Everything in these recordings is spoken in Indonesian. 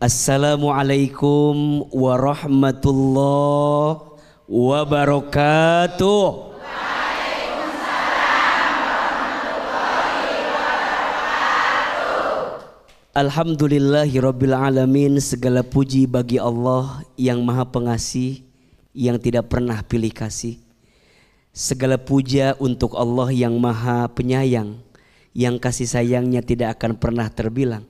Assalamualaikum warahmatullahi wabarakatuh. Alhamdulillahirabbil alamin, segala puji bagi Allah yang Maha Pengasih, yang tidak pernah pilih kasih. Segala puja untuk Allah yang Maha Penyayang, yang kasih sayangnya tidak akan pernah terbilang.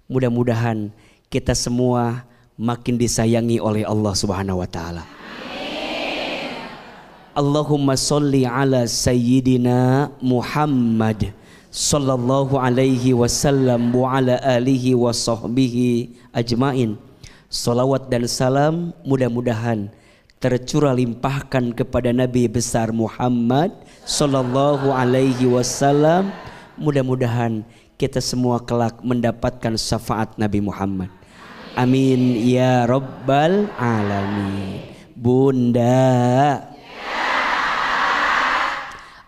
Mudah-mudahan kita semua makin disayangi oleh Allah Subhanahu wa taala. Allahumma sholli ala sayyidina Muhammad sallallahu alaihi wasallam wa ala alihi wa sahbihi ajmain. Salawat dan salam mudah-mudahan tercurah limpahkan kepada Nabi besar Muhammad sallallahu alaihi wasallam. Mudah-mudahan kita semua kelak mendapatkan syafaat Nabi Muhammad. Amin ya rabbal alamin. Bunda,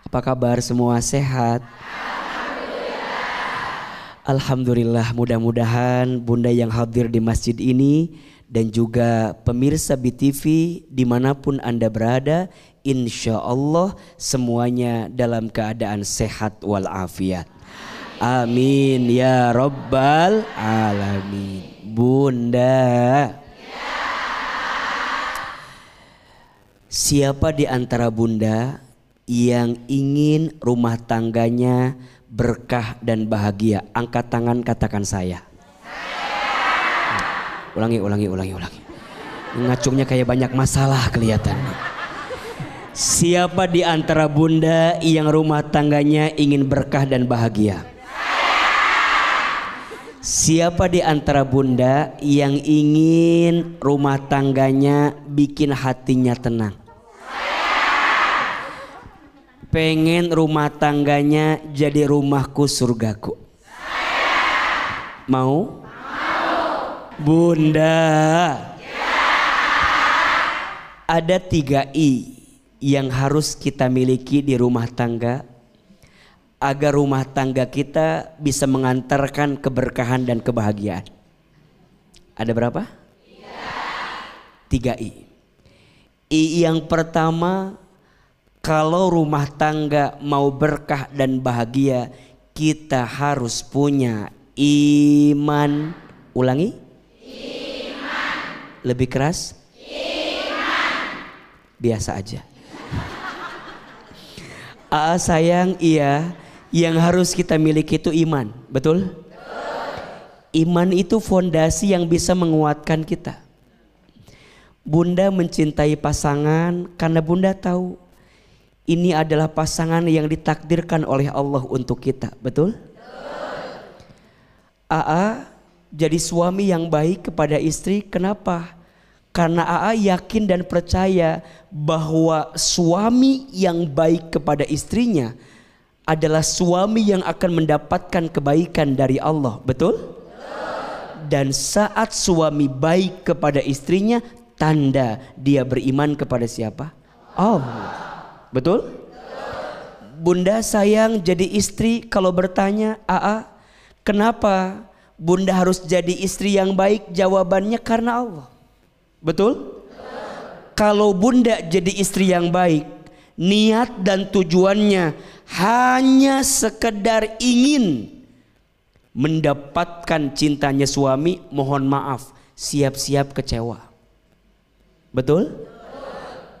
apa kabar semua, sehat? Alhamdulillah. Mudah-mudahan Bunda yang hadir di masjid ini dan juga pemirsa BTV dimanapun Anda berada, insya Allah semuanya dalam keadaan sehat walafiat. Amin ya rabbal alamin. Bunda, siapa di antara Bunda yang ingin rumah tangganya berkah dan bahagia? Angkat tangan, katakan saya. Ulangi. Ngacungnya kayak banyak masalah kelihatannya. Siapa di antara Bunda yang rumah tangganya ingin berkah dan bahagia? Siapa di antara Bunda yang ingin rumah tangganya bikin hatinya tenang? Pengen rumah tangganya jadi rumahku surgaku? Mau? Bunda, ada 3 I yang harus kita miliki di rumah tangga agar rumah tangga kita bisa mengantarkan keberkahan dan kebahagiaan. Ada berapa? 3 I. I yang pertama, kalau rumah tangga mau berkah dan bahagia, kita harus punya iman. Ulangi. Iman. Lebih keras. Iman. Biasa aja. Sayang, iya. Yang harus kita miliki itu iman, betul? Iman itu fondasi yang bisa menguatkan kita. Bunda mencintai pasangan karena Bunda tahu ini adalah pasangan yang ditakdirkan oleh Allah untuk kita, betul? Jadi suami yang baik kepada istri, kenapa? Karena yakin dan percaya bahwa suami yang baik kepada istrinya adalah suami yang akan mendapatkan kebaikan dari Allah, betul? Dan saat suami baik kepada istrinya, tanda dia beriman kepada siapa? Allah, betul? Bunda sayang jadi istri kalau bertanya, kenapa Bunda harus jadi istri yang baik? Jawabannya karena Allah, betul? Kalau Bunda jadi istri yang baik, niat dan tujuannya hanya sekedar ingin mendapatkan cintanya suami, mohon maaf, siap-siap kecewa, betul?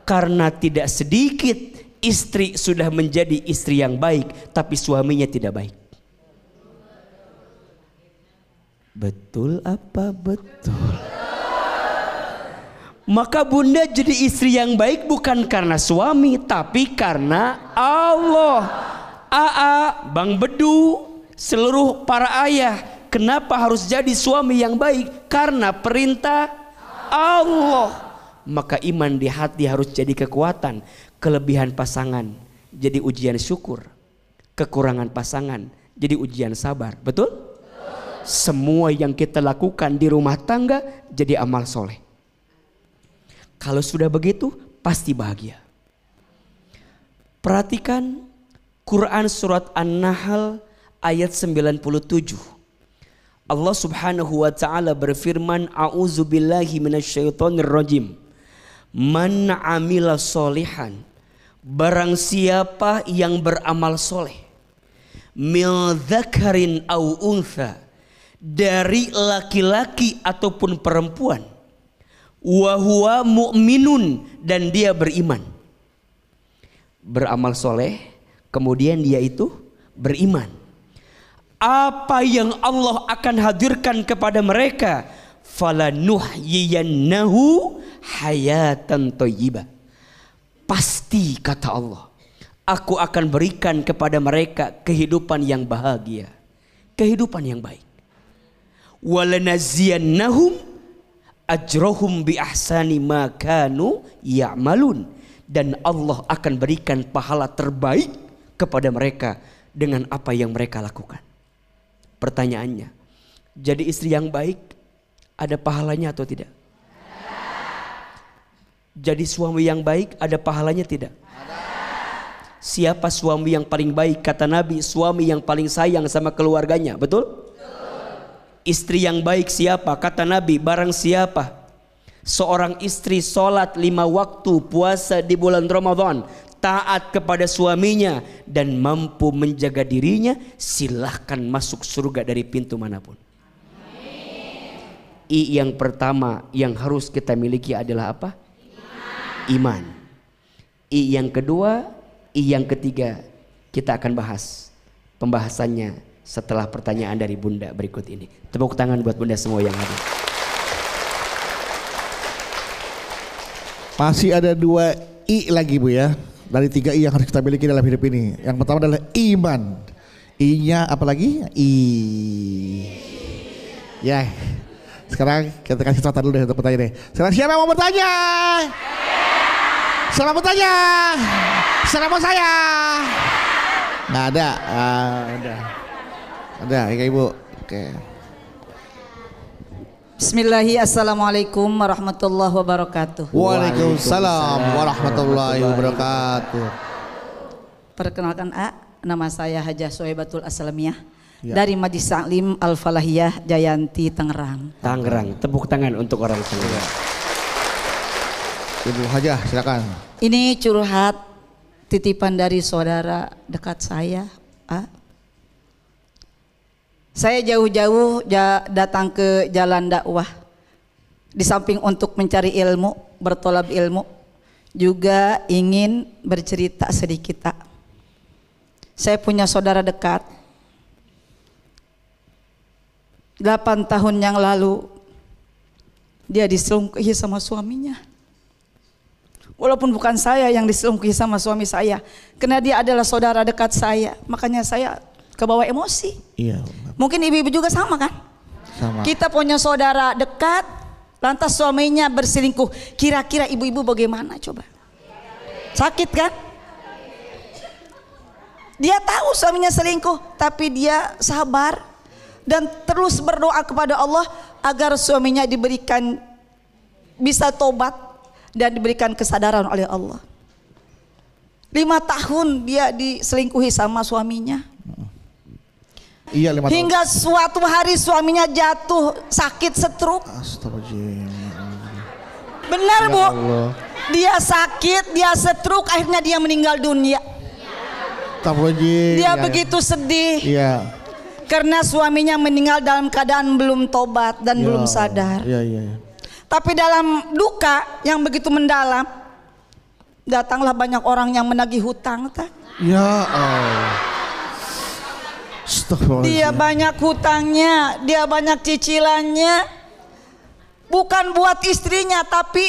Karena tidak sedikit istri sudah menjadi istri yang baik tapi suaminya tidak baik. Betul apa betul? Maka Bunda jadi istri yang baik bukan karena suami, tapi karena Allah. Bang Bedu, seluruh para ayah, kenapa harus jadi suami yang baik? Karena perintah Allah. Maka iman di hati harus jadi kekuatan. Kelebihan pasangan jadi ujian syukur, kekurangan pasangan jadi ujian sabar, betul? Semua yang kita lakukan di rumah tangga jadi amal soleh. Kalau sudah begitu pasti bahagia. Perhatikan Quran surat An-Nahl ayat 97. Allah Subhanahu wa taala berfirman, a'udzubillahi minasyaitonirrajim. Man 'amila sholihan, barang siapa yang beramal soleh, min dzakarin au untha, dari laki-laki ataupun perempuan, wa huwa mu'minun, dan dia beriman. Beramal soleh, kemudian dia itu beriman. Apa yang Allah akan hadirkan kepada mereka? Falanuhyiyannahu hayatan thayyibah. Pasti kata Allah, aku akan berikan kepada mereka kehidupan yang bahagia, kehidupan yang baik. Walanaziyannahum ajrohum bi ahsani ma kanu ya'malun, dan Allah akan berikan pahala terbaik kepada mereka dengan apa yang mereka lakukan. Pertanyaannya, jadi istri yang baik ada pahalanya atau tidak? Jadi suami yang baik ada pahalanya tidak? Siapa suami yang paling baik? Kata Nabi, suami yang paling sayang sama keluarganya, betul? Istri yang baik siapa? Kata Nabi, barang siapa seorang istri sholat 5 waktu, puasa di bulan Ramadan, taat kepada suaminya dan mampu menjaga dirinya, silahkan masuk surga dari pintu manapun. I yang pertama yang harus kita miliki adalah apa? Iman. I yang kedua, I yang ketiga, kita akan bahas pembahasannya setelah pertanyaan dari Bunda berikut ini. Tepuk tangan buat Bunda semua yang hadir. Masih ada 2 I lagi Bu ya, dari 3 I yang harus kita miliki dalam hidup ini. Yang pertama adalah iman. I-nya apa lagi? I. Ya. Sekarang kita kasih contoh dulu deh untuk pertanyaan. Sekarang siapa yang mau bertanya? Siapa mau bertanya? Siapa mau saya? Nggak ada. Ada ya Ibu. Oke. Bismillahirrahmanirrahim. Assalamualaikum warahmatullahi wabarakatuh. Waalaikumsalam warahmatullahi wabarakatuh. Perkenalkan nama saya Hajah Sohebatul Aslamiyah dari Majlis Taklim Al-Falahiyah Jayanti Tangerang. Tangerang, tepuk tangan untuk orang Tangerang. Ibu Hajah silakan. Ini curhat titipan dari saudara dekat saya. Saya jauh-jauh datang ke jalan dakwah. Di samping untuk mencari ilmu, bertolab ilmu, juga ingin bercerita sedikit. Saya punya saudara dekat. 8 tahun yang lalu dia diselingkuhi sama suaminya. Walaupun bukan saya yang diselingkuhi sama suami saya, karena dia adalah saudara dekat saya, makanya saya kebawa emosi. Iya. Mungkin ibu-ibu juga sama kan? Sama. Kita punya saudara dekat, lantas suaminya berselingkuh. Kira-kira ibu-ibu bagaimana coba? Sakit kan? Dia tahu suaminya selingkuh, tapi dia sabar dan terus berdoa kepada Allah agar suaminya diberikan bisa tobat dan diberikan kesadaran oleh Allah. 5 tahun dia diselingkuhi sama suaminya. Iya, 5 tahun. Hingga suatu hari suaminya jatuh sakit stroke. Astagfirullahaladzim. Benar Ya Bu, Allah. dia sakit, dia stroke, akhirnya dia meninggal dunia. Astagfirullahaladzim. Dia Ya, begitu sedih Iya. karena suaminya meninggal dalam keadaan belum tobat dan Ya belum Allah. sadar. Iya. Tapi dalam duka yang begitu mendalam, datanglah banyak orang yang menagih hutang. Ya Allah. Astagfirullahaladzim. Dia banyak hutangnya, dia banyak cicilannya. Bukan buat istrinya tapi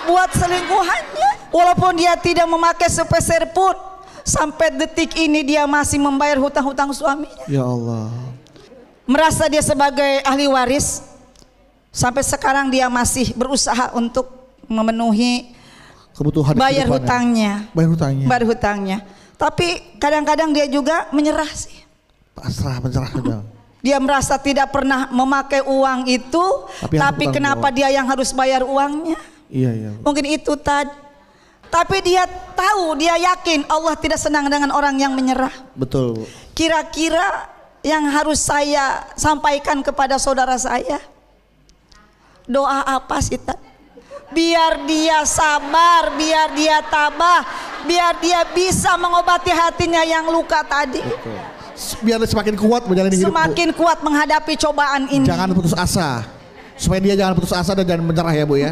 buat selingkuhannya. Walaupun dia tidak memakai sepeser pun, sampai detik ini dia masih membayar hutang-hutang suaminya. Ya Allah. Merasa dia sebagai ahli waris. Sampai sekarang dia masih berusaha untuk memenuhi Kebutuhan bayar kehidupannya. hutangnya. Bayar hutangnya. Bayar hutangnya. Tapi kadang-kadang dia juga menyerah sih. Pasrah sudah. Dia merasa tidak pernah memakai uang itu, tapi kenapa dia yang harus bayar uangnya? Iya. Mungkin itu tadi. Tapi dia tahu, dia yakin Allah tidak senang dengan orang yang menyerah. Betul, Bu. Kira-kira yang harus saya sampaikan kepada saudara saya? Doa apa sih, Tad? Biar dia sabar, biar dia tabah, biar dia bisa mengobati hatinya yang luka tadi. Biar semakin kuat menjalani hidup. Semakin kuat menghadapi cobaan ini. Jangan putus asa. Supaya dia jangan putus asa dan jangan menyerah ya Bu ya.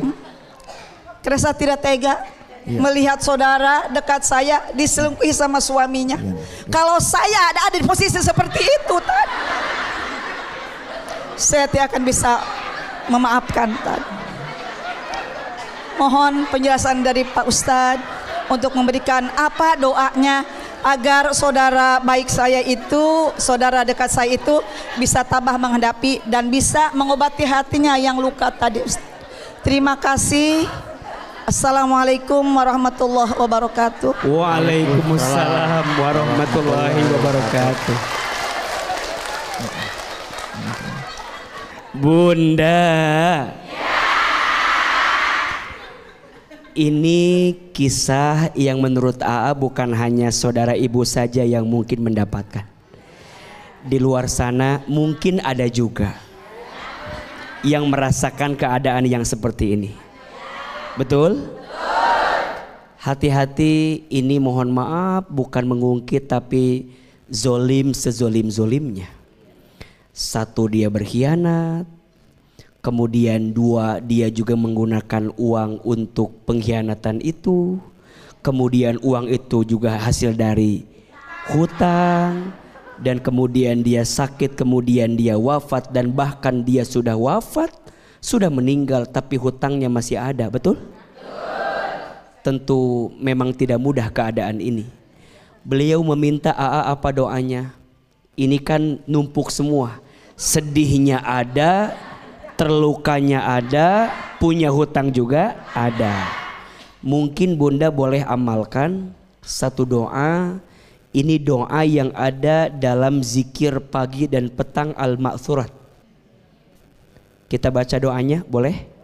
Kerasa tidak tega melihat saudara dekat saya diselingkuhi sama suaminya. Kalau saya ada di posisi seperti itu, Tad, saya tidak akan bisa memaafkan, Tad. Mohon penjelasan dari Pak Ustadz untuk memberikan apa doanya agar saudara baik saya itu, saudara dekat saya itu bisa tabah menghadapi dan bisa mengobati hatinya yang luka tadi. Terima kasih. Assalamualaikum warahmatullahi wabarakatuh. Waalaikumsalam warahmatullahi wabarakatuh. Bunda, ini kisah yang menurut AA bukan hanya saudara ibu saja yang mungkin mendapatkan. Di luar sana mungkin ada juga yang merasakan keadaan yang seperti ini. Betul? Hati-hati, ini mohon maaf bukan mengungkit tapi zolim sezolim-zolimnya. Satu, dia berkhianat. Kemudian dua, dia juga menggunakan uang untuk pengkhianatan itu. Kemudian uang itu juga hasil dari hutang. Dan kemudian dia sakit, kemudian dia wafat. Dan bahkan dia sudah wafat, sudah meninggal tapi hutangnya masih ada. Betul? Tentu memang tidak mudah keadaan ini. Beliau meminta AA apa doanya? Ini kan numpuk semua. Sedihnya ada, terlukanya ada, punya hutang juga ada. Mungkin Bunda boleh amalkan satu doa. Ini doa yang ada dalam zikir pagi dan petang al-ma'thurat. Kita baca doanya, boleh?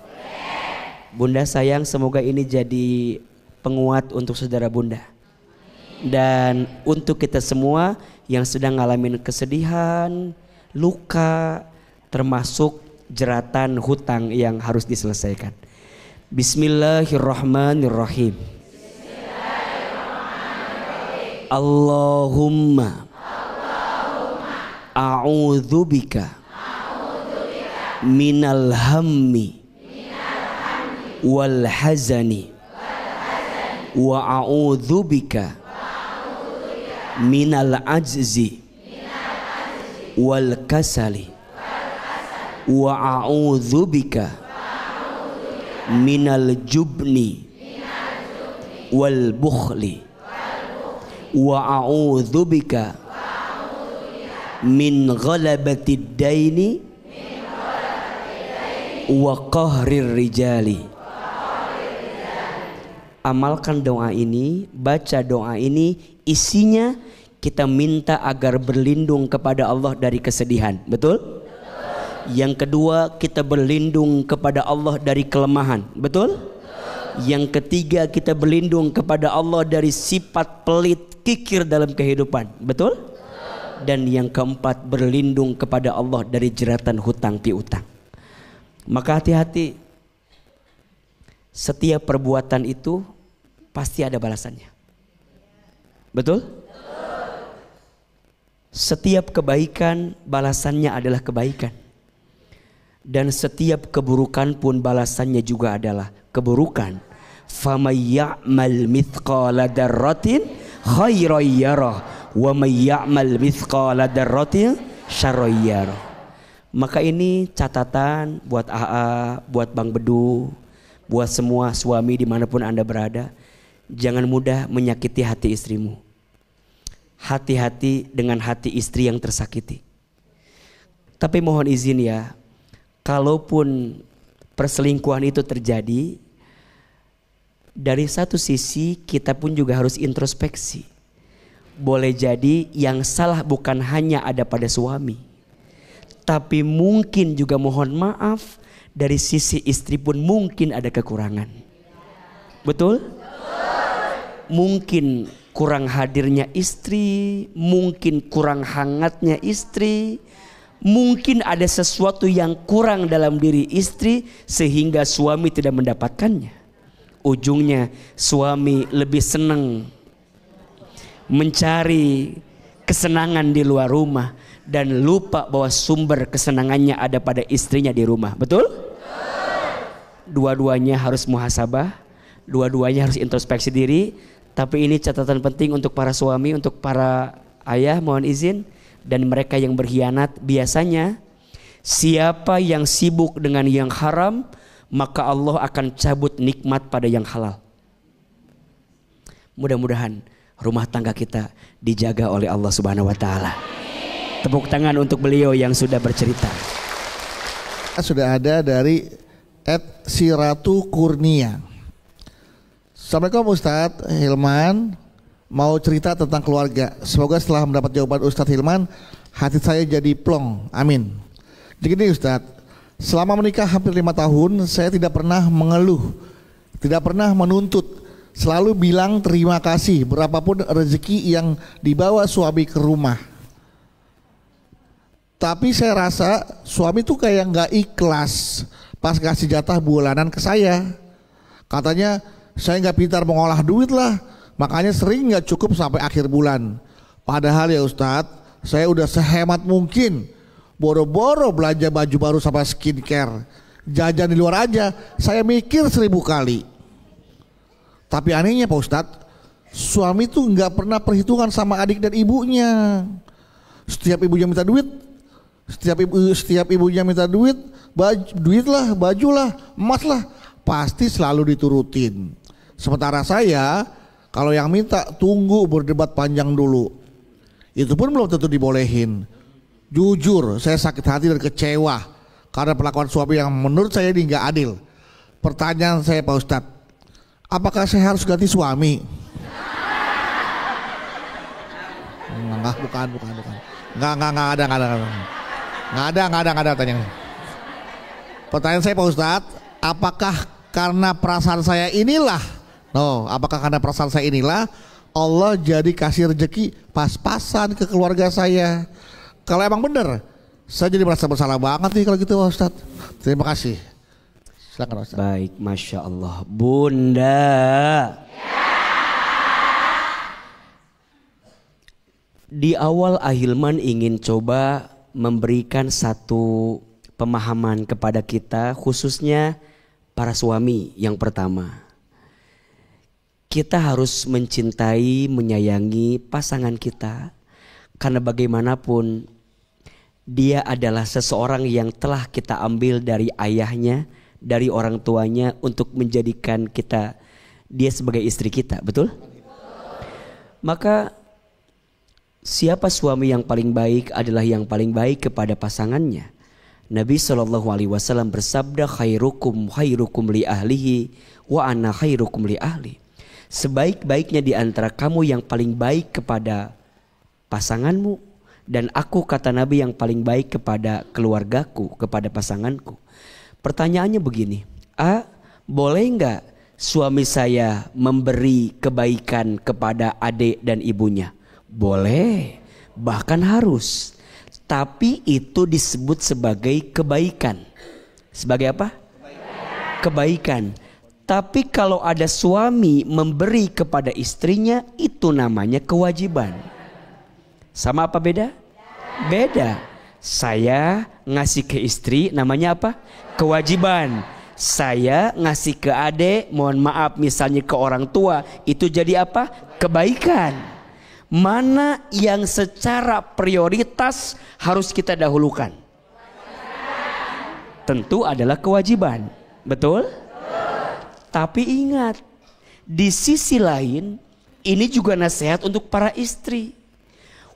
Bunda sayang, semoga ini jadi penguat untuk saudara Bunda. Dan untuk kita semua yang sedang ngalamin kesedihan, luka, termasuk jeratan hutang yang harus diselesaikan. Bismillahirrahmanirrahim. Allahumma a'udzubika minal hammi wal hazani wa a'udzubika minal ajzi wal kasali wa a'udzubika minal jubni wal bukhli wa a'udzubika min ghalabatid daini wa qahrir rijali. Amalkan doa ini, baca doa ini, isinya kita minta agar berlindung kepada Allah dari kesedihan. Betul? Yang kedua, kita berlindung kepada Allah dari kelemahan. Betul? Yang ketiga, kita berlindung kepada Allah dari sifat pelit, kikir dalam kehidupan. Betul? Dan yang keempat, berlindung kepada Allah dari jeratan hutang piutang. Maka hati-hati, setiap perbuatan itu pasti ada balasannya. Betul? Setiap kebaikan balasannya adalah kebaikan. Dan setiap keburukan pun balasannya juga adalah keburukan. Faman ya'mal mithqala dzarratin khairan yarah wa may ya'mal mithqala dzarratin syarran yarah. Maka ini catatan buat AA, buat Bang Bedu, buat semua suami dimanapun Anda berada. Jangan mudah menyakiti hati istrimu. Hati-hati dengan hati istri yang tersakiti. Tapi mohon izin ya, kalaupun perselingkuhan itu terjadi, dari satu sisi kita pun juga harus introspeksi. Boleh jadi yang salah bukan hanya ada pada suami, tapi mungkin juga mohon maaf dari sisi istri pun mungkin ada kekurangan. Betul? Mungkin kurang hadirnya istri, mungkin kurang hangatnya istri, mungkin ada sesuatu yang kurang dalam diri istri sehingga suami tidak mendapatkannya. Ujungnya suami lebih senang mencari kesenangan di luar rumah dan lupa bahwa sumber kesenangannya ada pada istrinya di rumah. Betul? Dua-duanya harus muhasabah, dua-duanya harus introspeksi diri. Tapi ini catatan penting untuk para suami, untuk para ayah, mohon izin, dan mereka yang berkhianat. Biasanya siapa yang sibuk dengan yang haram, maka Allah akan cabut nikmat pada yang halal. Mudah-mudahan rumah tangga kita dijaga oleh Allah Subhanahu wa taala. Tepuk tangan untuk beliau yang sudah bercerita. Sudah ada dari @Siratu Kurnia. Assalamualaikum Ustadz Hilman, mau cerita tentang keluarga. Semoga setelah mendapat jawaban Ustadz Hilman, hati saya jadi plong. Amin. Jadi Ustadz, selama menikah hampir 5 tahun, saya tidak pernah mengeluh, tidak pernah menuntut, selalu bilang terima kasih berapapun rezeki yang dibawa suami ke rumah. Tapi saya rasa suami tuh kayak nggak ikhlas pas kasih jatah bulanan ke saya. Katanya saya nggak pintar mengolah duit lah, makanya sering nggak cukup sampai akhir bulan. Padahal ya Ustadz, saya udah sehemat mungkin, boro-boro belanja baju baru sama skincare, jajan di luar aja, saya mikir 1000 kali. Tapi anehnya Pak Ustadz, suami tuh nggak pernah perhitungan sama adik dan ibunya. Setiap ibunya minta duit, setiap ibunya minta duit, baju lah, emas lah, pasti selalu diturutin. Sementara saya, kalau yang minta tunggu berdebat panjang dulu. Itu pun belum tentu dibolehin. Jujur, saya sakit hati dan kecewa karena perlakuan suami yang menurut saya ini nggak adil. Pertanyaan saya Pak Ustadz, apakah saya harus ganti suami? Enggak, bukan. Enggak ada pertanyaan. Pertanyaan saya Pak Ustadz, apakah karena perasaan saya inilah, apakah karena perasaan saya inilah Allah jadi kasih rezeki pas-pasan ke keluarga saya? Kalau emang bener, saya jadi merasa bersalah banget nih kalau gitu Pak Ustadz. Terima kasih. Silakan Ustadz. Baik, Masya Allah. Bunda, di awal Ahilman ingin coba memberikan satu pemahaman kepada kita, khususnya para suami. Yang pertama, kita harus mencintai, menyayangi pasangan kita, karena bagaimanapun dia adalah seseorang yang telah kita ambil dari ayahnya, dari orang tuanya, untuk menjadikan dia sebagai istri kita. Betul? Maka siapa suami yang paling baik adalah yang paling baik kepada pasangannya. Nabi SAW bersabda, khairukum li ahlihi wa ana khairukum li ahli. Sebaik-baiknya di antara kamu yang paling baik kepada pasanganmu, dan aku, kata Nabi, yang paling baik kepada keluargaku, kepada pasanganku. Pertanyaannya begini, boleh nggak suami saya memberi kebaikan kepada adik dan ibunya? Boleh, bahkan harus. Tapi itu disebut sebagai kebaikan. Sebagai apa? Kebaikan. Tapi kalau ada suami memberi kepada istrinya, itu namanya kewajiban. Sama apa beda? Beda. Saya ngasih ke istri namanya apa? Kewajiban. Saya ngasih ke adik, mohon maaf misalnya ke orang tua, itu jadi apa? Kebaikan. Mana yang secara prioritas harus kita dahulukan? Tentu adalah kewajiban. Betul? Tapi ingat, di sisi lain ini juga nasihat untuk para istri.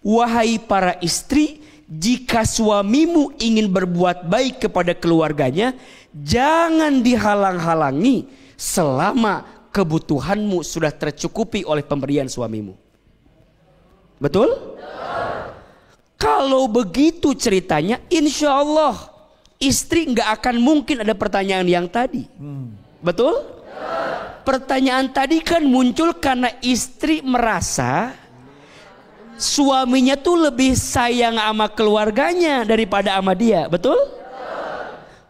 Wahai para istri, jika suamimu ingin berbuat baik kepada keluarganya, jangan dihalang-halangi selama kebutuhanmu sudah tercukupi oleh pemberian suamimu. Betul? Kalau begitu ceritanya, insya Allah istri nggak akan mungkin ada pertanyaan yang tadi. Betul? Pertanyaan tadi kan muncul karena istri merasa suaminya tuh lebih sayang sama keluarganya daripada sama dia, betul?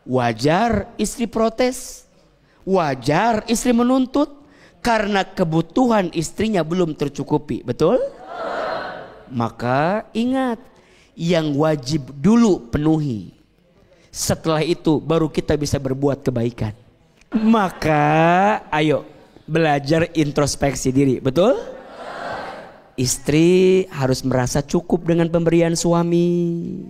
Wajar istri protes, wajar istri menuntut karena kebutuhan istrinya belum tercukupi, betul? Maka ingat, yang wajib dulu penuhi. Setelah itu baru kita bisa berbuat kebaikan. Maka ayo belajar introspeksi diri, betul? Istri harus merasa cukup dengan pemberian suami.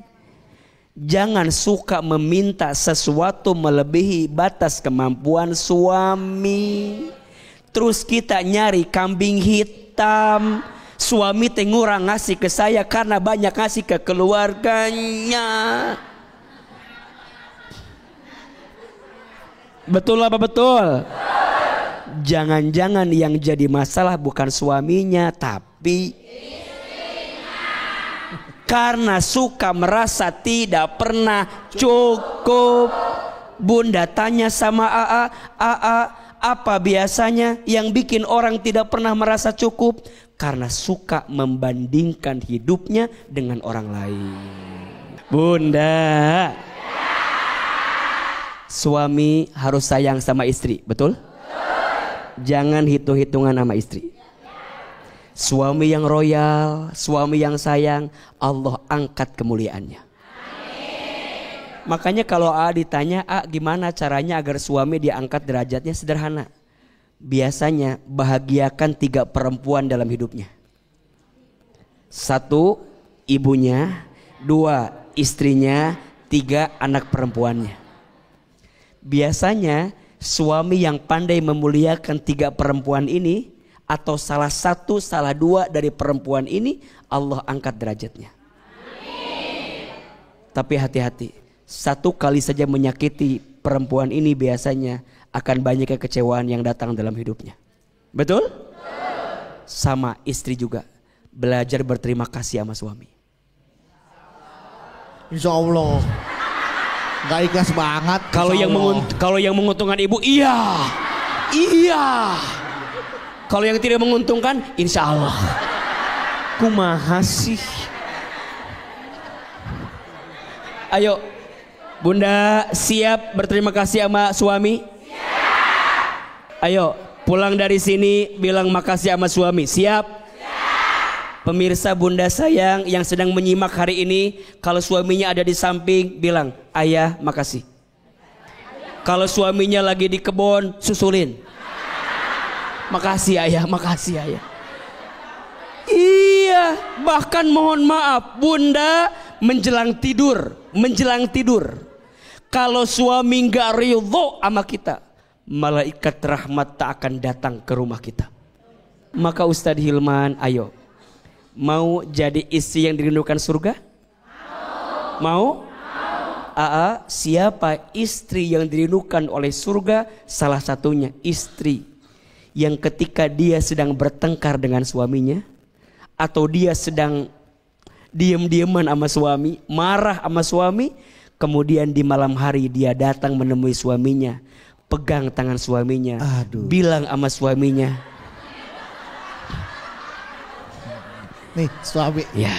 Jangan suka meminta sesuatu melebihi batas kemampuan suami. Terus kita nyari kambing hitam. Suami ngurang ngasih ke saya karena banyak ngasih ke keluarganya. Betul apa betul? Jangan-jangan yang jadi masalah bukan suaminya tapi karena suka merasa tidak pernah cukup. Bunda tanya sama AA, apa biasanya yang bikin orang tidak pernah merasa cukup? Karena suka membandingkan hidupnya dengan orang lain. Bunda, suami harus sayang sama istri, betul? Jangan hitung-hitungan sama istri. Suami yang royal, suami yang sayang, Allah angkat kemuliaannya. Makanya kalau ditanya, gimana caranya agar suami diangkat derajatnya? Sederhana. Biasanya bahagiakan 3 perempuan dalam hidupnya. 1, ibunya. 2, istrinya. 3, anak perempuannya. Biasanya suami yang pandai memuliakan 3 perempuan ini, atau salah 1, salah 2 dari perempuan ini, Allah angkat derajatnya. Tapi hati-hati, 1 kali saja menyakiti perempuan ini biasanya akan banyak kekecewaan yang datang dalam hidupnya. Betul? Sama istri juga, belajar berterima kasih sama suami. Insya Allah. Gak ikhlas banget. Kalau yang menguntungkan ibu, iya. Kalau yang tidak menguntungkan, insya Allah. Kumaha sih? Ayo, Bunda siap berterima kasih sama suami? Ayo, pulang dari sini bilang makasih sama suami. Siap? Pemirsa Bunda sayang yang sedang menyimak hari ini, kalau suaminya ada di samping, bilang, ayah makasih. Kalau suaminya lagi di kebun, susulin. Makasih ayah, makasih ayah. Iya, bahkan mohon maaf, Bunda menjelang tidur. Kalau suami nggak ridho sama kita, malaikat rahmat tak akan datang ke rumah kita. Maka Ustadz Hilman, ayo, mau jadi istri yang dirindukan surga? Mau? Siapa istri yang dirindukan oleh surga? Salah satunya istri yang ketika dia sedang bertengkar dengan suaminya, atau dia sedang diam-diaman sama suami, marah sama suami, kemudian di malam hari dia datang menemui suaminya, pegang tangan suaminya, bilang sama suaminya, nih suami. Ya.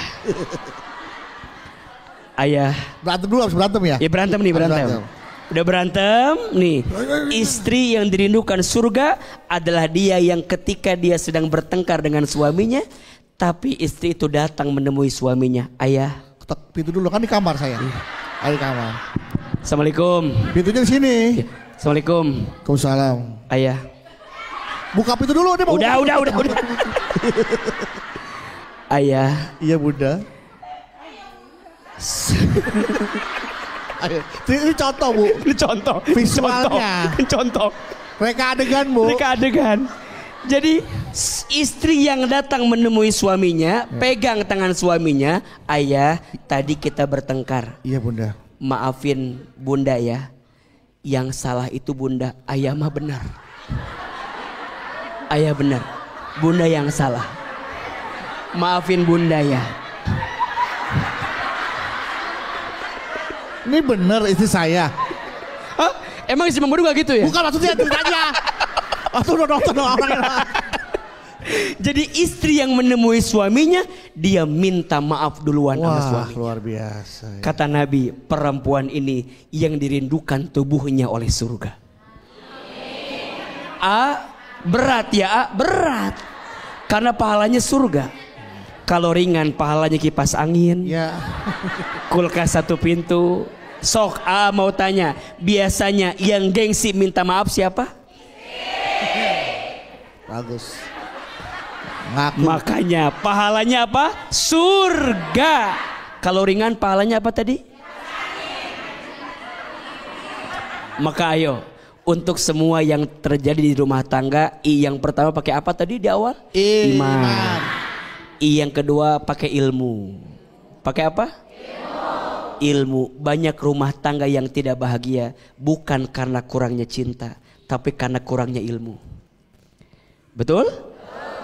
Ayah. Berantem dulu, harus berantem ya? Ya berantem nih, berantem. Udah berantem nih. Istri yang dirindukan surga adalah dia yang ketika dia sedang bertengkar dengan suaminya, tapi istri itu datang menemui suaminya. Ayah. Ketok pintu dulu, kan di kamar saya. Ayo di kamar. Assalamualaikum. Pintunya di sini. Ya. Assalamualaikum. Waalaikumsalam. Ayah. Buka pintu dulu. Dia mau udah. Ayah. Iya Bunda. Ayo. Ini contoh Bu. Ini contoh. Visualnya. Contoh. Reka adegan Bu. Reka adegan. Jadi istri yang datang menemui suaminya, pegang tangan suaminya, ayah tadi kita bertengkar. Iya Bunda. Maafin Bunda ya. Yang salah itu Bunda, ayah mah benar. Ayah benar, Bunda yang salah. Maafin Bunda ya. Ini bener istri saya. Hah? Emang isi Bunda gak gitu ya? Bukan, maksudnya ceritanya. nonton orang. Jadi istri yang menemui suaminya, dia minta maaf duluan sama suami. Luar biasa. Ya. Kata Nabi, perempuan ini yang dirindukan tubuhnya oleh surga. Berat ya, berat. Karena pahalanya surga. Kalau ringan pahalanya kipas angin. Ya. Kulkas 1 pintu. Sok mau tanya, biasanya yang gengsi minta maaf siapa? Bagus. Ngaku. Makanya pahalanya apa? Surga. Kalau ringan pahalanya apa tadi? Maka ayo, untuk semua yang terjadi di rumah tangga, yang pertama pakai apa tadi di awal? Iman. Yang kedua pakai ilmu. Pakai apa? Ilmu. Banyak rumah tangga yang tidak bahagia bukan karena kurangnya cinta, tapi karena kurangnya ilmu. Betul?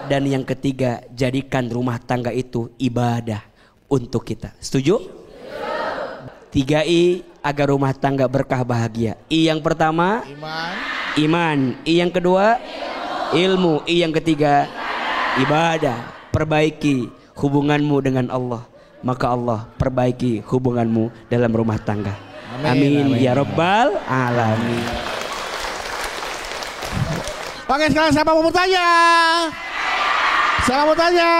Dan yang ketiga, jadikan rumah tangga itu ibadah untuk kita. Setuju? 3I agar rumah tangga berkah bahagia. I yang pertama, iman. I yang kedua, ilmu. I yang ketiga, ibadah. Perbaiki hubunganmu dengan Allah, maka Allah perbaiki hubunganmu dalam rumah tangga. Amin, ya rabbal alamin. Oke, sekarang siapa mau bertanya? Siapa mau tanya?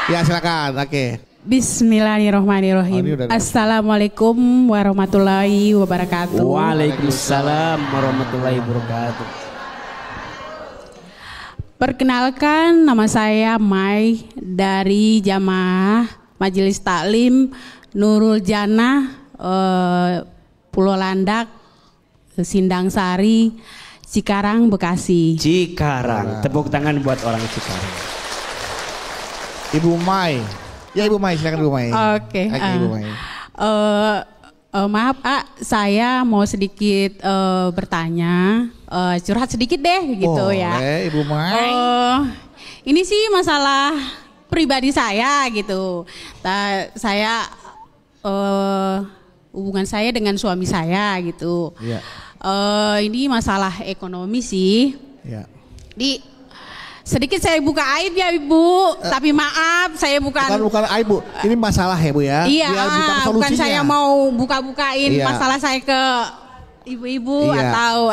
Ya silakan. Oke. Bismillahirrahmanirrahim. Assalamualaikum warahmatullahi wabarakatuh. Waalaikumsalam warahmatullahi wabarakatuh. Perkenalkan, nama saya Mai dari Jamaah Majelis Taklim Nurul Jannah, Pulau Landak, Sindang Sari, Cikarang, Bekasi. Cikarang, tepuk tangan buat orang Cikarang. Ibu Mai. Ya Ibu Mai, silakan Ibu Mai. Oke. Ibu Mai. Maaf, saya mau sedikit bertanya, curhat sedikit deh gitu ya. Boleh, Ibu Mai. Ini sih masalah pribadi saya gitu. Saya hubungan saya dengan suami saya gitu. Iya. Ini masalah ekonomi sih. Ya. Sedikit saya buka aib ya Ibu, tapi maaf saya Bukan aib Bu, ini masalah ya Bu ya. Iya, bukan saya mau buka-bukain Iya. masalah saya ke ibu-ibu atau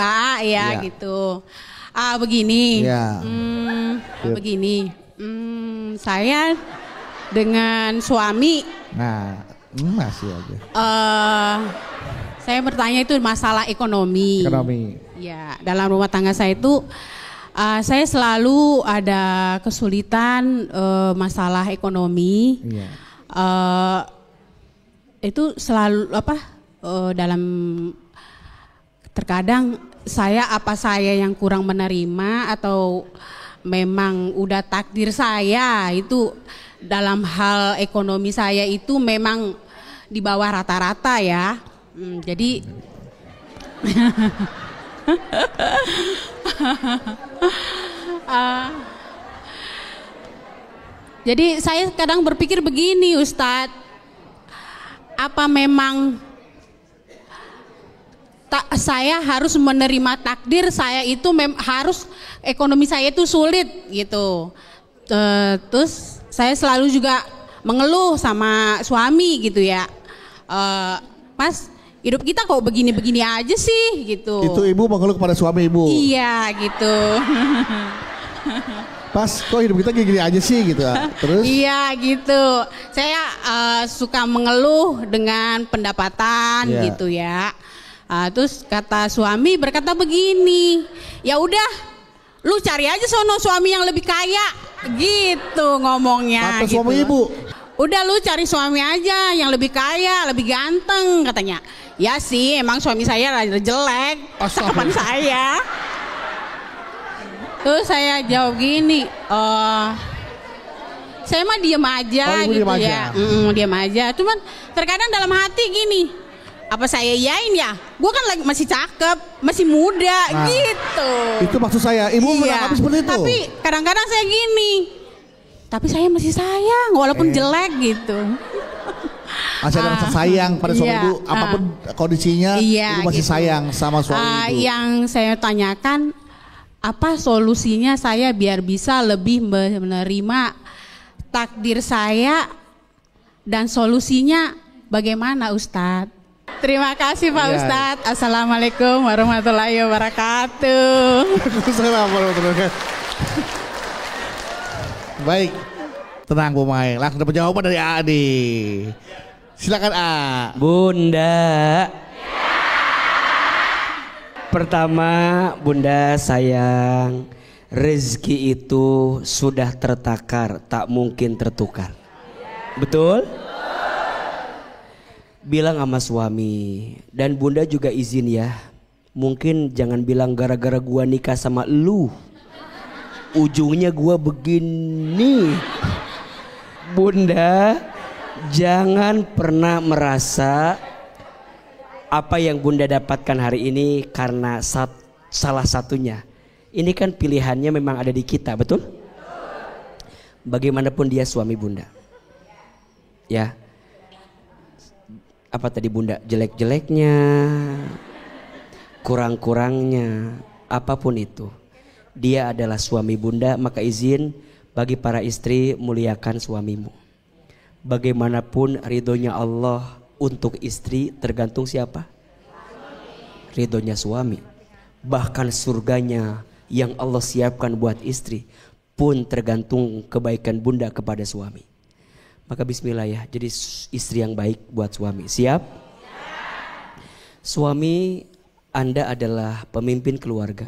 gitu. Begini. Iya. Begini. Saya dengan suami. Nah, masih aja. Saya bertanya itu masalah ekonomi. Ya, dalam rumah tangga saya itu saya selalu ada kesulitan masalah ekonomi. Iya. Itu selalu dalam terkadang saya yang kurang menerima atau memang udah takdir saya itu dalam hal ekonomi saya itu memang di bawah rata-rata ya. Jadi jadi saya kadang berpikir begini Ustadz, apa memang saya harus menerima takdir saya itu harus ekonomi saya itu sulit gitu. Terus saya selalu juga mengeluh sama suami gitu ya, Mas, hidup kita kok begini-begini aja sih gitu. Itu Ibu mengeluh kepada suami Ibu? Iya gitu. Pas kok hidup kita gini-gini aja sih gitu. Terus? Iya gitu. Saya suka mengeluh dengan pendapatan gitu ya. Terus kata suami berkata begini, ya udah, lu cari aja sono suami yang lebih kaya, gitu ngomongnya. Kata gitu. Suami Ibu? Udah lu cari suami aja yang lebih kaya, lebih ganteng katanya. Ya sih, emang suami saya rada jelek, cakapan saya. Terus saya jawab gini, saya mah diem aja gitu ya. Diem aja, cuman terkadang dalam hati gini, apa saya iyain ya? Gue kan lagi masih cakep, masih muda gitu. Itu maksud saya, Ibu menanggapi seperti itu. Tapi kadang-kadang saya gini, tapi saya masih sayang walaupun jelek gitu. Masih ada rasa sayang pada suami Ibu, apapun kondisinya, Ibu masih gitu. sayang sama suami Ibu. Yang saya tanyakan, apa solusinya saya biar bisa lebih menerima takdir saya, dan solusinya bagaimana Ustadz? Terima kasih Pak Ustadz. Assalamualaikum warahmatullahi wabarakatuh. Baik, tenang Bu Mai, langsung dapat jawaban dari A nih. Silakan A. Bunda. Pertama, Bunda sayang, rezeki itu sudah tertakar, tak mungkin tertukar. Betul? Bilang sama suami, dan Bunda juga izin ya. Mungkin jangan bilang gara-gara gua nikah sama lu, ujungnya gua begini. Bunda, jangan pernah merasa apa yang Bunda dapatkan hari ini karena salah satunya. Ini kan pilihannya memang ada di kita, betul? Bagaimanapun dia suami Bunda. Ya. Apa tadi Bunda? Jelek-jeleknya, kurang-kurangnya, apapun itu. Dia adalah suami Bunda, maka izin bagi para istri muliakan suamimu. Bagaimanapun ridhonya Allah untuk istri tergantung siapa? Ridhonya suami. Bahkan surganya yang Allah siapkan buat istri pun tergantung kebaikan Bunda kepada suami. Maka bismillah ya, jadi istri yang baik buat suami. Siap? Suami, Anda adalah pemimpin keluarga.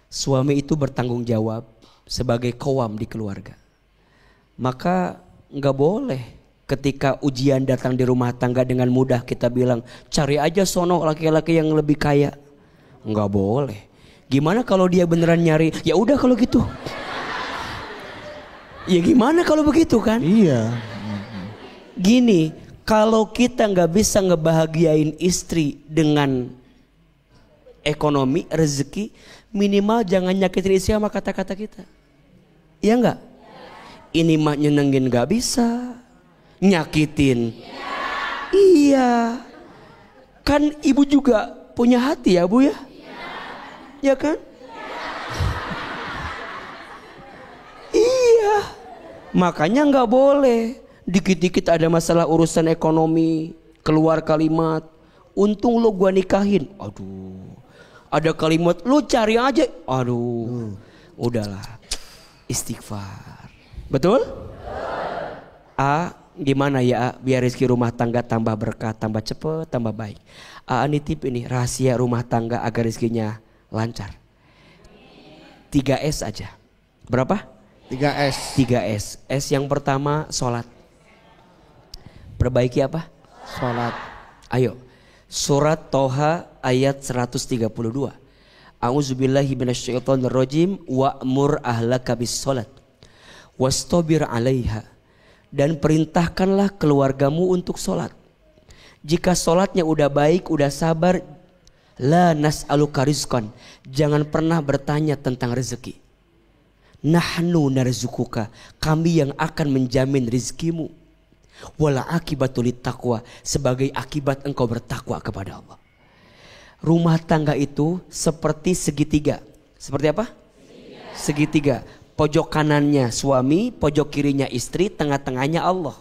Suami itu bertanggung jawab sebagai qawam di keluarga. Maka nggak boleh ketika ujian datang di rumah tangga dengan mudah kita bilang cari aja sono laki-laki yang lebih kaya. Nggak boleh. Gimana kalau dia beneran nyari? Ya udah kalau gitu. Ya gimana kalau begitu kan? Iya. Gini, kalau kita nggak bisa ngebahagiain istri dengan ekonomi, rezeki, minimal jangan nyakitin istri sama kata-kata kita. Iya nggak? Ini mah nyenengin nggak bisa, nyakitin. Iya. Kan ibu juga punya hati ya Bu ya? Ya kan? Iya. Makanya nggak boleh dikit-dikit ada masalah urusan ekonomi keluar kalimat, untung lo gua nikahin. Aduh. Ada kalimat lu cari aja. Aduh. Udahlah. Istighfar. Betul? A, gimana ya A? Biar rezeki rumah tangga tambah berkah, tambah cepet, tambah baik. A nitip ini rahasia rumah tangga agar rezekinya lancar. 3S aja. Berapa? 3S. 3S. S yang pertama sholat. Perbaiki apa? Sholat. Ayo. Surat Toha ayat 132. A'udzubillahi minasyaitonirrajim wa'mur ahlaka bis-sholat wastabir 'alaiha, dan perintahkanlah keluargamu untuk sholat. Jika sholatnya udah baik, udah sabar, la nas'aluka rizqan, jangan pernah bertanya tentang rezeki. Nahnu narzukuka, kami yang akan menjamin rezekimu. Wala akibatul taqwa, sebagai akibat engkau bertakwa kepada Allah. Rumah tangga itu seperti segitiga. Seperti apa? Segitiga. Pojok kanannya suami, pojok kirinya istri, tengah-tengahnya Allah.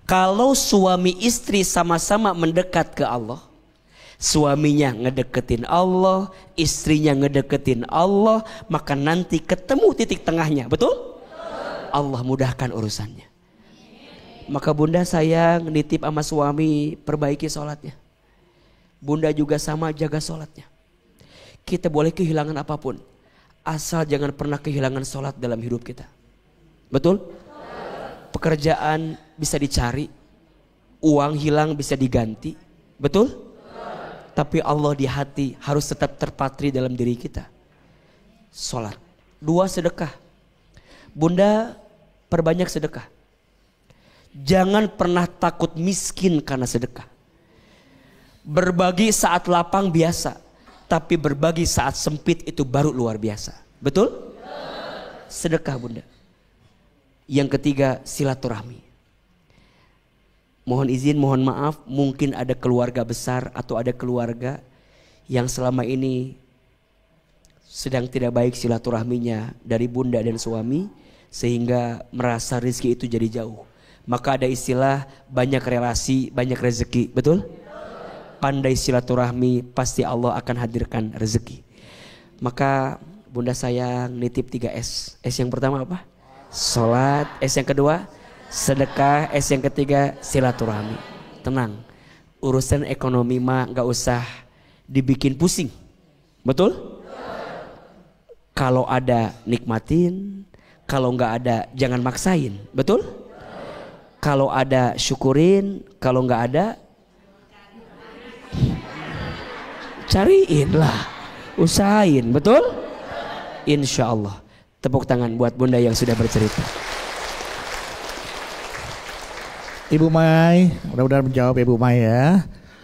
Kalau suami istri sama-sama mendekat ke Allah, suaminya ngedeketin Allah, istrinya ngedeketin Allah, maka nanti ketemu titik tengahnya. Betul? Allah mudahkan urusannya. Maka Bunda sayang nitip sama suami, perbaiki sholatnya. Bunda juga sama, jaga sholatnya. Kita boleh kehilangan apapun, asal jangan pernah kehilangan sholat dalam hidup kita. Betul? Pekerjaan bisa dicari, uang hilang bisa diganti. Betul? Tapi Allah di hati harus tetap terpatri dalam diri kita. Sholat. 2, sedekah. Bunda perbanyak sedekah. Jangan pernah takut miskin karena sedekah. Berbagi saat lapang biasa, tapi berbagi saat sempit itu baru luar biasa. Betul? Sedekah Bunda. Yang ketiga, silaturahmi. Mohon izin, mohon maaf, mungkin ada keluarga besar atau ada keluarga yang selama ini sedang tidak baik silaturahminya dari bunda dan suami sehingga merasa rezeki itu jadi jauh. Maka ada istilah banyak relasi, banyak rezeki, betul? Pandai silaturahmi, pasti Allah akan hadirkan rezeki. Maka bunda sayang nitip 3S. S yang pertama apa? Sholat. S yang kedua sedekah. S yang ketiga silaturahmi. Tenang, urusan ekonomi mah gak usah dibikin pusing, betul? Kalau ada nikmatin, kalau nggak ada jangan maksain, betul? Kalau ada syukurin, kalau nggak ada cariin lah, usahain, betul? Insya Allah. Tepuk tangan buat bunda yang sudah bercerita. Ibu Mai, mudah-mudahan menjawab Ibu Mai ya.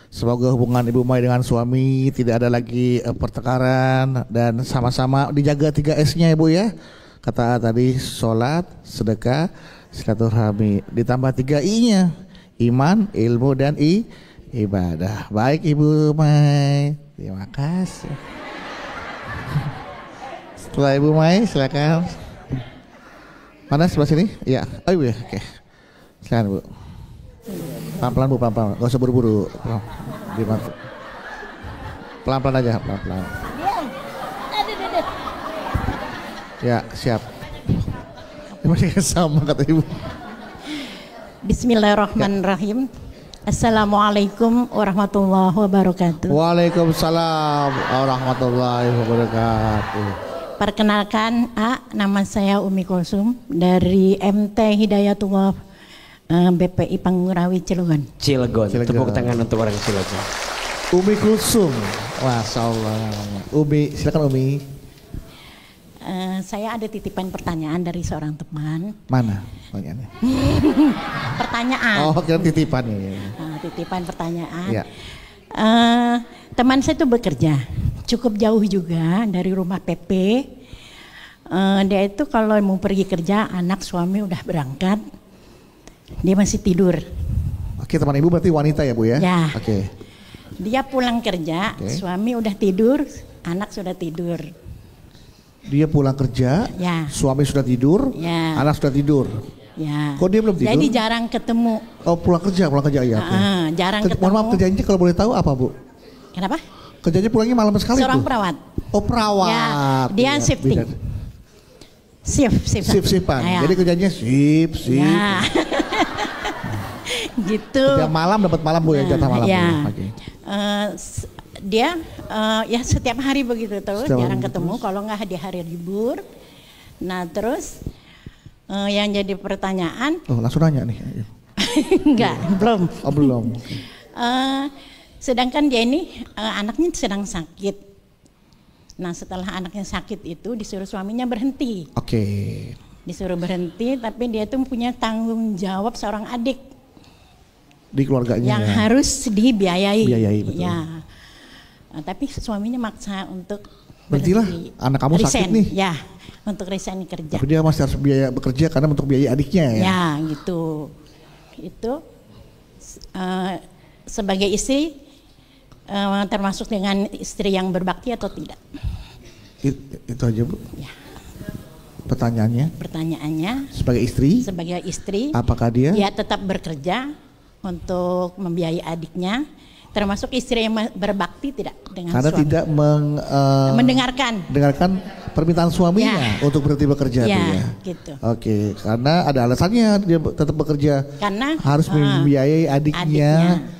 Semoga hubungan Ibu Mai dengan suami tidak ada lagi pertengkaran dan sama-sama dijaga 3S-nya Ibu ya. Kata tadi sholat, sedekah, silaturahmi. Ditambah 3 I-nya, iman, ilmu dan ibadah. Baik Ibu Mai, terima kasih. Setelah Ibu Mai silakan. Mana sebelah sini? Ya, oh iya, oke. Silakan Bu. Pelan-pelan Bu, pelan-pelan. Gak usah buru-buru. Pelan-pelan aja, pelan-pelan. Ya, siap. Masih sama kata Ibu. Bismillahirrahmanirrahim. Assalamualaikum warahmatullahi wabarakatuh. Waalaikumsalam warahmatullahi wabarakatuh. Perkenalkan, nama saya Umi Kulsum dari MT Hidayatullah BPI Pangurawi Cilegon. Cilegon. Tepuk tangan untuk orang Cilegon. Umi Kulsum, Masya Allah. Umi, silakan Umi. Saya ada titipan pertanyaan dari seorang teman. Mana pertanyaannya? Pertanyaan. Oh, kira titipan ya. Titipan pertanyaan. Ya. Teman saya itu bekerja, cukup jauh juga dari rumah PP. Dia itu kalau mau pergi kerja, anak suami udah berangkat, dia masih tidur. Oke, teman Ibu berarti wanita ya Bu ya? Ya. Oke. Dia pulang kerja, suami udah tidur, anak sudah tidur. Dia pulang kerja, Ya. suami sudah tidur, Ya. anak sudah tidur. Ya. Kok dia belum tidur? Jadi jarang ketemu. Oh, pulang kerja ya. Oke. Jarang ketemu. Mohon maaf, kerjanya kalau boleh tahu apa Bu? Kenapa? Kerjanya pulangnya malam sekali Seorang Bu? perawat. Oh, perawat. Ya, dia Iya, shifting. beda. Shift-shiftan. Ya. Jadi kerjanya shift. Ya. Gitu. Kerja malam dapat malam Bu ya, jatah malam. Ya. Bu. Oke. Dia ya setiap hari begitu terus, Setiap jarang hari ketemu kalau nggak di hari libur. Nah terus yang jadi pertanyaan, Oh, langsung nanya nih. enggak, belum. Oh, belum. Sedangkan dia ini anaknya sedang sakit. Nah setelah anaknya sakit itu disuruh suaminya berhenti. Oke. Disuruh berhenti, tapi dia tuh punya tanggung jawab seorang adik Di keluarganya yang ya. harus dibiayai. Biayai, betul. Ya. Tapi suaminya maksa untuk Berhentilah, berhenti. anak kamu sakit Resign, nih. Ya, untuk resign kerja. Tapi dia masih harus biaya bekerja karena untuk biaya adiknya ya. Ya, gitu. Itu sebagai istri termasuk dengan istri yang berbakti atau tidak? Itu aja Bu. Ya. Pertanyaannya. Pertanyaannya Sebagai istri, apakah dia? Dia tetap bekerja untuk membiayai adiknya, termasuk istri yang berbakti tidak dengan Karena suami. tidak Mendengarkan permintaan suaminya untuk berhenti bekerja Ya, tuh ya. gitu. Oke, karena ada alasannya dia tetap bekerja. Karena harus membiayai adiknya. adiknya.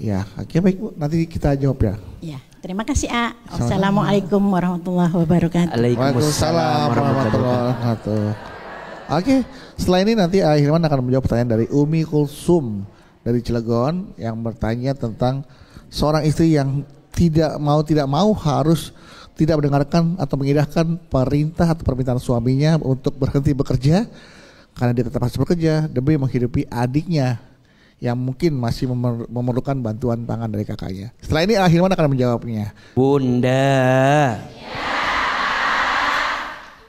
Ya, oke baik Bu, nanti kita jawab ya. Ya, terima kasih A. Assalamualaikum warahmatullahi wabarakatuh. Waalaikumsalam warahmatullahi wabarakatuh. Oke, setelah ini nanti Hilman akan menjawab pertanyaan dari Umi Kulsum dari Cilegon yang bertanya tentang seorang istri yang tidak mau harus tidak mendengarkan atau mengindahkan perintah atau permintaan suaminya untuk berhenti bekerja karena dia tetap harus bekerja demi menghidupi adiknya yang mungkin masih memerlukan bantuan tangan dari kakaknya. Setelah ini Hilman akan menjawabnya. Bunda,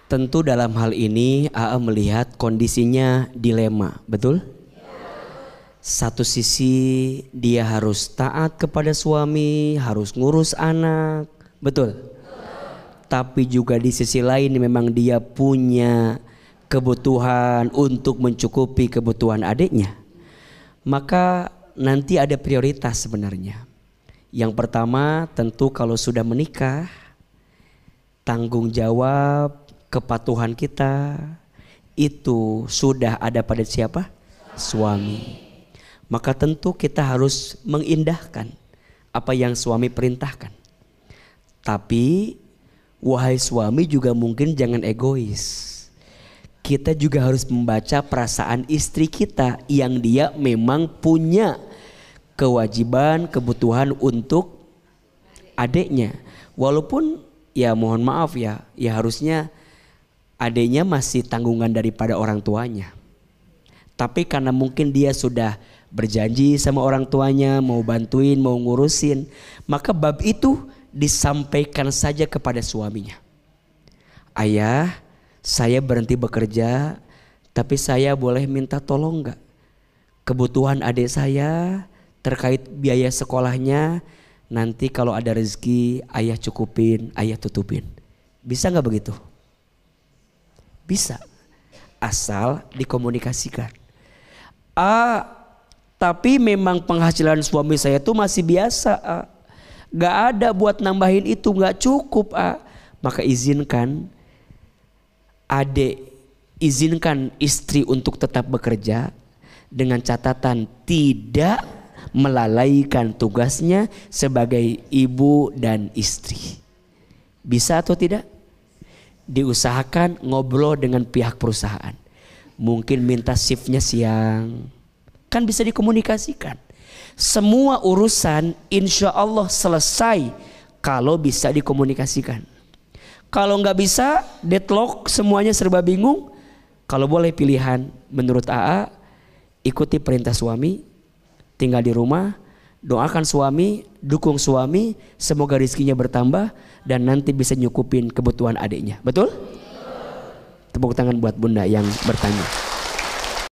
tentu dalam hal ini AA melihat kondisinya dilema, betul? Satu sisi dia harus taat kepada suami, harus ngurus anak, betul? tapi juga di sisi lain memang dia punya kebutuhan untuk mencukupi kebutuhan adiknya, maka nanti ada prioritas sebenarnya. Yang pertama tentu kalau sudah menikah, tanggung jawab kepatuhan kita itu sudah ada pada siapa? Suami. Maka tentu kita harus mengindahkan apa yang suami perintahkan. Tapi wahai suami juga mungkin jangan egois. Kita juga harus membaca perasaan istri kita yang dia memang punya kewajiban, kebutuhan untuk adiknya. Walaupun ya mohon maaf ya harusnya adiknya masih tanggungan daripada orang tuanya. Tapi karena mungkin dia sudah berjanji sama orang tuanya mau bantuin, mau ngurusin, maka bab itu disampaikan saja kepada suaminya. Ayah, saya berhenti bekerja, tapi saya boleh minta tolong nggak? Kebutuhan adik saya terkait biaya sekolahnya, nanti kalau ada rezeki ayah cukupin, ayah tutupin. Bisa nggak begitu? Bisa, asal dikomunikasikan. Tapi memang penghasilan suami saya tuh masih biasa. Nggak ada buat nambahin itu, nggak cukup. Maka izinkan istri untuk tetap bekerja dengan catatan tidak melalaikan tugasnya sebagai ibu dan istri. Bisa atau tidak? Diusahakan ngobrol dengan pihak perusahaan. Mungkin minta shiftnya siang. Kan bisa dikomunikasikan. Semua urusan insya Allah selesai kalau bisa dikomunikasikan. Kalau nggak bisa, deadlock, semuanya serba bingung. Kalau boleh pilihan, menurut AA, ikuti perintah suami, tinggal di rumah, doakan suami, dukung suami, semoga rezekinya bertambah dan nanti bisa nyukupin kebutuhan adiknya. Betul? Tepuk tangan buat bunda yang bertanya.